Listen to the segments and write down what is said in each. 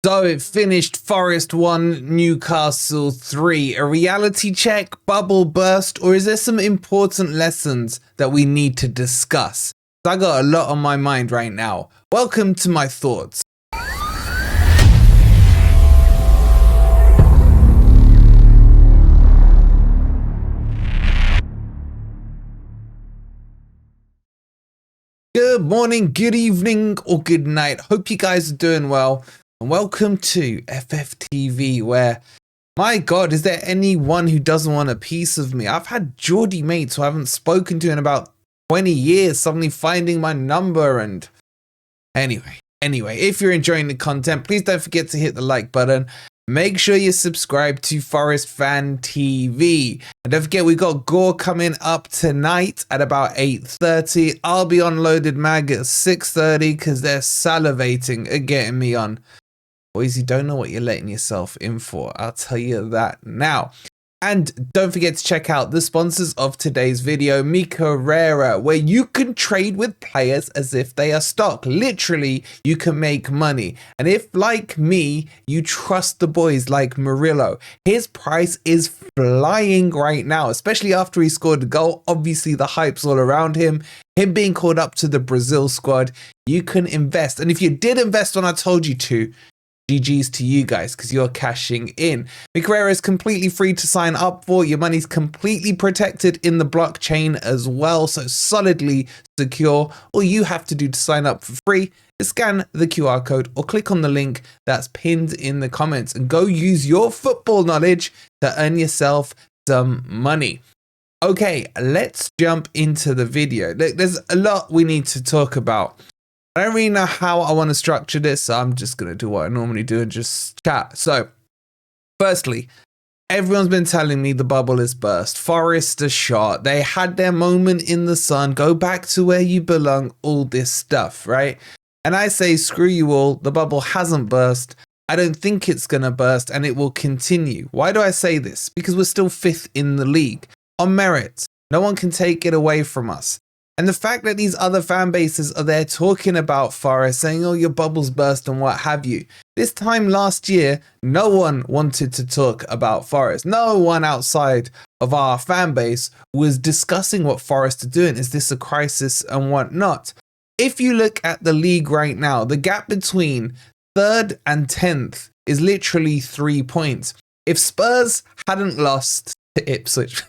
So it finished Forest 1, Newcastle 3. A reality check, bubble burst, or is there some important lessons that we need to discuss? I got a lot on my mind right now. Welcome to my thoughts. Good morning, good evening, or good night. Hope you guys are doing well. And welcome to FFTV, where, my God, is there anyone who doesn't want a piece of me? I've had Geordie mates who I haven't spoken to in about 20 years, suddenly finding my number. And anyway, if you're enjoying the content, please don't forget to hit the like button. Make sure you subscribe to Forest Fan TV. And don't forget, we got Gore coming up tonight at about 8:30. I'll be on Loaded Mag at 6:30 because they're salivating at getting me on. Boys, you don't know what you're letting yourself in for. I'll tell you that now. And don't forget to check out the sponsors of today's video, Carrera, where you can trade with players as if they are stock. Literally, you can make money. And if, like me, you trust the boys like Murillo, his price is flying right now, especially after he scored a goal. Obviously, the hype's all around him. Him being called up to the Brazil squad, you can invest. And if you did invest when I told you to, GG's to you guys because you're cashing in. Carrera is completely free to sign up for. Your money's completely protected in the blockchain as well, so solidly secure. All you have to do to sign up for free is scan the QR code or click on the link that's pinned in the comments and go use your football knowledge to earn yourself some money. Okay, let's jump into the video. There's a lot we need to talk about. I don't really know how I want to structure this, so I'm just going to do what I normally do and just chat. So, firstly, everyone's been telling me the bubble is burst. Forest are shot. They had their moment in the sun. Go back to where you belong. All this stuff, right? And I say, screw you all. The bubble hasn't burst. I don't think it's going to burst, and it will continue. Why do I say this? Because we're still 5th in the league. On merit. No one can take it away from us. And the fact that these other fan bases are there talking about Forest, saying, oh, your bubble's burst and what have you. This time last year, no one wanted to talk about Forest. No one outside of our fan base was discussing what Forest are doing. Is this a crisis and whatnot? If you look at the league right now, the gap between 3rd and 10th is literally 3 points. If Spurs hadn't lost to Ipswich...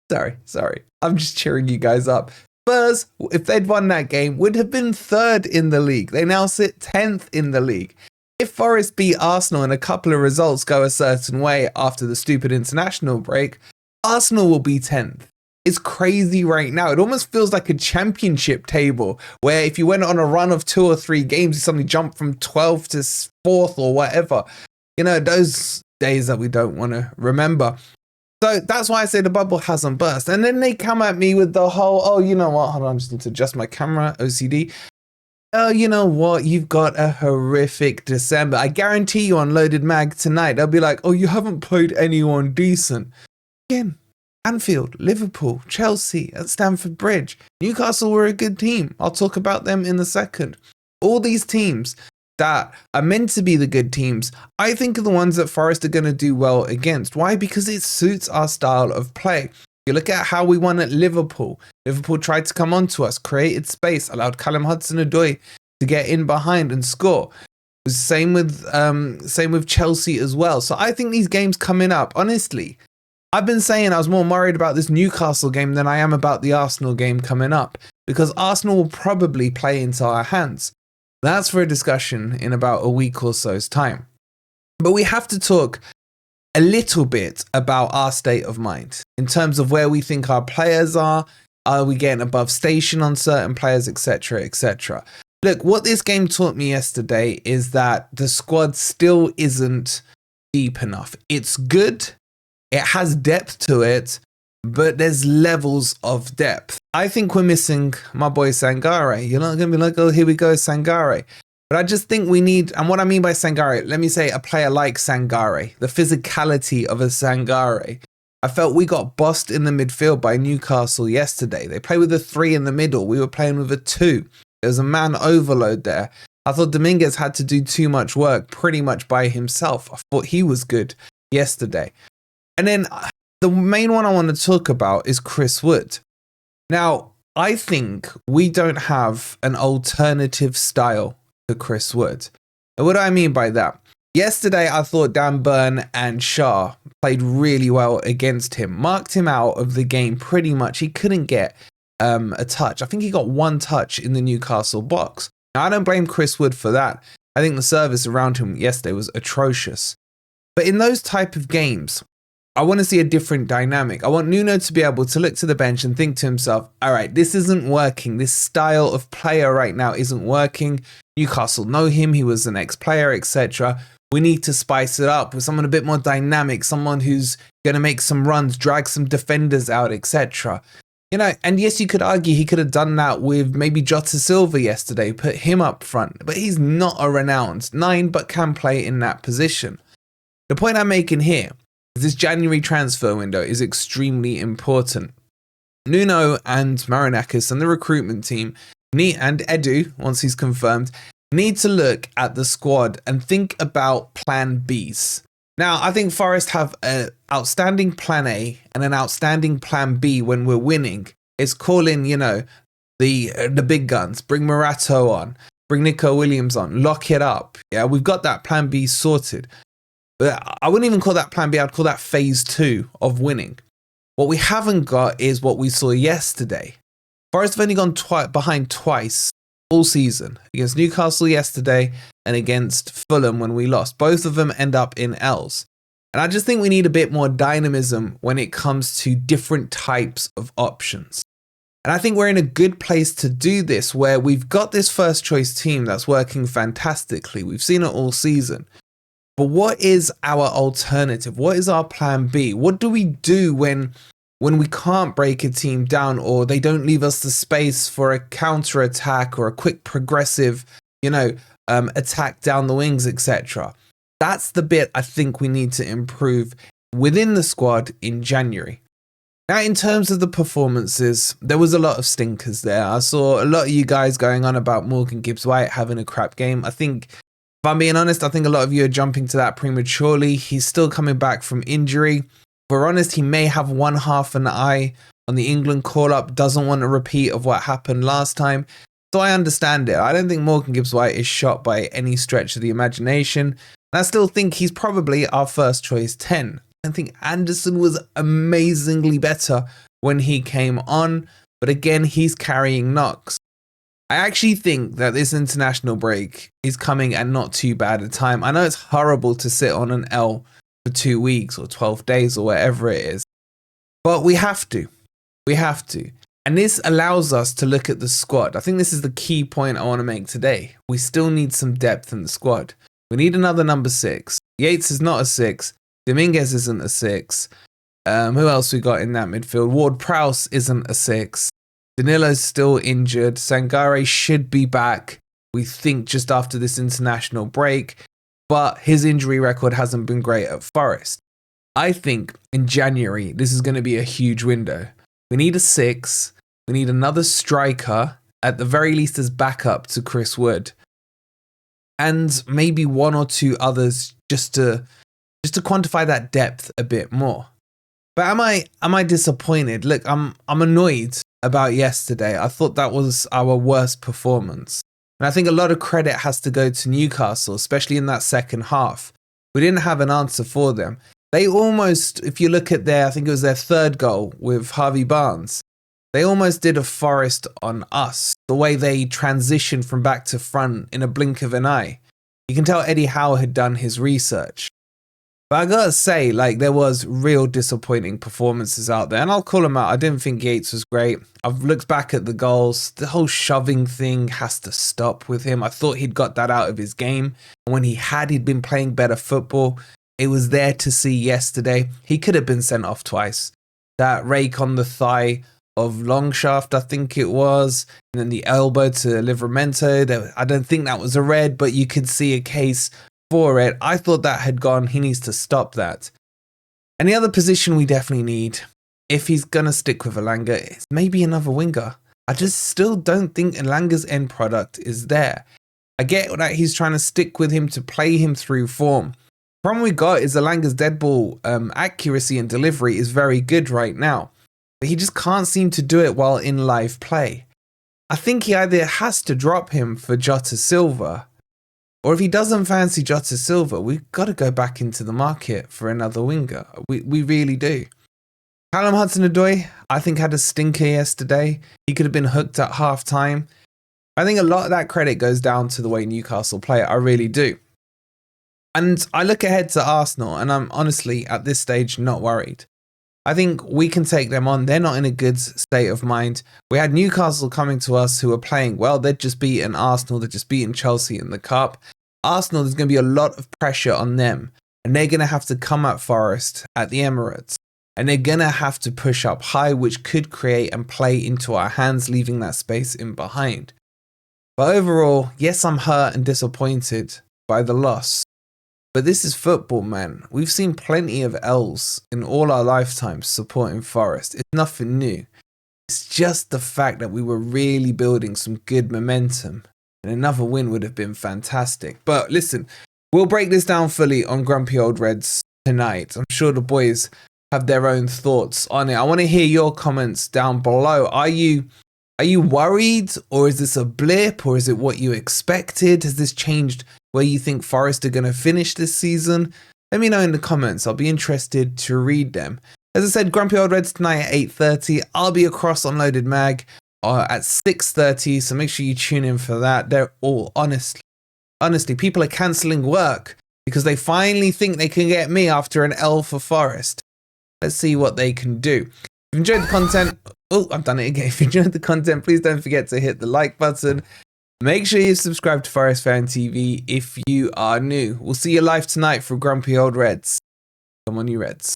Sorry. I'm just cheering you guys up. Spurs, if they'd won that game, would have been 3rd in the league. They now sit 10th in the league. If Forest beat Arsenal and a couple of results go a certain way after the stupid international break, Arsenal will be 10th. It's crazy right now. It almost feels like a championship table where if you went on a run of 2 or 3 games, you suddenly jump from 12th to 4th or whatever. You know, those days that we don't want to remember. So that's why I say the bubble hasn't burst. And then they come at me with the whole, oh, you know what? Hold on, I just need to adjust my camera, OCD. Oh, you know what? You've got a horrific December. I guarantee you on Loaded Mag tonight, they'll be like, oh, you haven't played anyone decent. Again, Anfield, Liverpool, Chelsea, at Stamford Bridge. Newcastle were a good team. I'll talk about them in a second. All these teams that are meant to be the good teams, I think are the ones that Forest are going to do well against. Why? Because it suits our style of play. You look at how we won at Liverpool. Liverpool tried to come onto us, created space, allowed Callum Hudson-Odoi to get in behind and score. It was same with Chelsea as well. So I think these games coming up, honestly, I've been saying I was more worried about this Newcastle game than I am about the Arsenal game coming up, because Arsenal will probably play into our hands. That's for a discussion in about a week or so's time. But we have to talk a little bit about our state of mind in terms of where we think our players are. Are we getting above station on certain players, etc., etc. Look, what this game taught me yesterday is that the squad still isn't deep enough. It's good. It has depth to it, but there's levels of depth. I think we're missing my boy Sangare. You're not going to be like, oh, here we go, Sangare. But I just think we need, and what I mean by Sangare, let me say a player like Sangare, the physicality of a Sangare. I felt we got bossed in the midfield by Newcastle yesterday. They play with a 3 in the middle. We were playing with a 2. There was a man overload there. I thought Dominguez had to do too much work pretty much by himself. I thought he was good yesterday. And then the main one I want to talk about is Chris Wood. Now, I think we don't have an alternative style to Chris Wood. And what do I mean by that? Yesterday, I thought Dan Burn and Shah played really well against him, marked him out of the game pretty much. He couldn't get a touch. I think he got one touch in the Newcastle box. Now, I don't blame Chris Wood for that. I think the service around him yesterday was atrocious. But in those type of games, I want to see a different dynamic. I want Nuno to be able to look to the bench and think to himself, all right, this isn't working. This style of player right now isn't working. Newcastle know him. He was an ex-player, etc. We need to spice it up with someone a bit more dynamic, someone who's going to make some runs, drag some defenders out, etc. You know, and yes, you could argue he could have done that with maybe Jota Silva yesterday, put him up front, but he's not a renowned 9, but can play in that position. The point I'm making here is this January transfer window is extremely important. Nuno and Marinakis and the recruitment team and Edu, once he's confirmed, need to look at the squad and think about plan Bs. Now, I think Forest have an outstanding plan A and an outstanding plan B when we're winning. It's calling, you know, the big guns, bring Morato on, bring Nico Williams on, lock it up. Yeah, we've got that plan B sorted. But I wouldn't even call that plan B, I'd call that phase 2 of winning. What we haven't got is what we saw yesterday. Forest have only gone behind twice all season, against Newcastle yesterday and against Fulham when we lost. Both of them end up in L's. And I just think we need a bit more dynamism when it comes to different types of options. And I think we're in a good place to do this, where we've got this first choice team that's working fantastically. We've seen it all season. But what is our alternative? What is our plan B? What do we do when we can't break a team down, or they don't leave us the space for a counter attack or a quick progressive, attack down the wings, etc. That's the bit I think we need to improve within the squad in January. Now, in terms of the performances, there was a lot of stinkers there. I saw a lot of you guys going on about Morgan Gibbs-White having a crap game. I think, if I'm being honest, I think a lot of you are jumping to that prematurely. He's still coming back from injury. If we're honest, he may have one half an eye on the England call-up, doesn't want a repeat of what happened last time. So I understand it. I don't think Morgan Gibbs-White is shot by any stretch of the imagination. And I still think he's probably our first choice 10. I think Anderson was amazingly better when he came on, but again, he's carrying knocks. I actually think that this international break is coming at not too bad a time. I know it's horrible to sit on an L for 2 weeks or 12 days or whatever it is, but we have to. We have to. And this allows us to look at the squad. I think this is the key point I want to make today. We still need some depth in the squad. We need another number 6. Yates is not a 6. Dominguez isn't a 6. Who else we got in that midfield? Ward-Prowse isn't a 6. Danilo's still injured. Sangare should be back, we think, just after this international break. But his injury record hasn't been great at Forest. I think in January, this is going to be a huge window. We need a 6. We need another striker, at the very least as backup to Chris Wood. And maybe 1 or 2 others just to quantify that depth a bit more. But am I disappointed? Look, I'm annoyed about yesterday. I thought that was our worst performance. And I think a lot of credit has to go to Newcastle, especially in that second half. We didn't have an answer for them. They almost, if you look at I think it was their third goal with Harvey Barnes, they almost did a Forest on us, the way they transitioned from back to front in a blink of an eye. You can tell Eddie Howe had done his research. But I gotta say, there was real disappointing performances out there, and I'll call them out. I didn't think Yates was great. I've looked back at the goals. The whole shoving thing has to stop with him. I thought he'd got that out of his game. And when he'd been playing better football. It was there to see yesterday. He could have been sent off twice. That rake on the thigh of Longshaft, I think it was, and then the elbow to Livramento. I don't think that was a red, but you could see a case for it. I thought that had gone. He needs to stop that. And the other position we definitely need, if he's going to stick with Elanga, is maybe another winger. I just still don't think Elanga's end product is there. I get that he's trying to stick with him to play him through form. The problem we got is Elanga's dead ball accuracy and delivery is very good right now, but he just can't seem to do it while in live play. I think he either has to drop him for Jota Silva, or if he doesn't fancy Jota Silva, we've got to go back into the market for another winger. We really do. Callum Hudson-Odoi, I think, had a stinker yesterday. He could have been hooked at half time. I think a lot of that credit goes down to the way Newcastle play. I really do. And I look ahead to Arsenal, and I'm honestly, at this stage, not worried. I think we can take them on. They're not in a good state of mind. We had Newcastle coming to us who are playing well. They'd just beaten Arsenal. They'd just beaten Chelsea in the Cup. Arsenal, there's going to be a lot of pressure on them. And they're going to have to come at Forest at the Emirates. And they're going to have to push up high, which could create and play into our hands, leaving that space in behind. But overall, yes, I'm hurt and disappointed by the loss. But this is football, man. We've seen plenty of L's in all our lifetimes supporting Forest. It's nothing new. It's just the fact that we were really building some good momentum. And another win would have been fantastic. But listen, we'll break this down fully on Grumpy Old Reds tonight. I'm sure the boys have their own thoughts on it. I want to hear your comments down below. Are you worried, or is this a blip, or is it what you expected? Has this changed where you think Forest are going to finish this season? Let me know in the comments. I'll be interested to read them. As I said, Grumpy Old Reds tonight at 8:30. I'll be across on Loaded Mag at 6:30, so make sure you tune in for that. They're all honestly, people are cancelling work because they finally think they can get me after an L for Forest. Let's see what they can do. If you enjoyed the content, I've done it again. If you enjoyed the content, please don't forget to hit the like button. Make sure you subscribe to Forest Fan TV if you are new. We'll see you live tonight for Grumpy Old Reds. Come on, you Reds.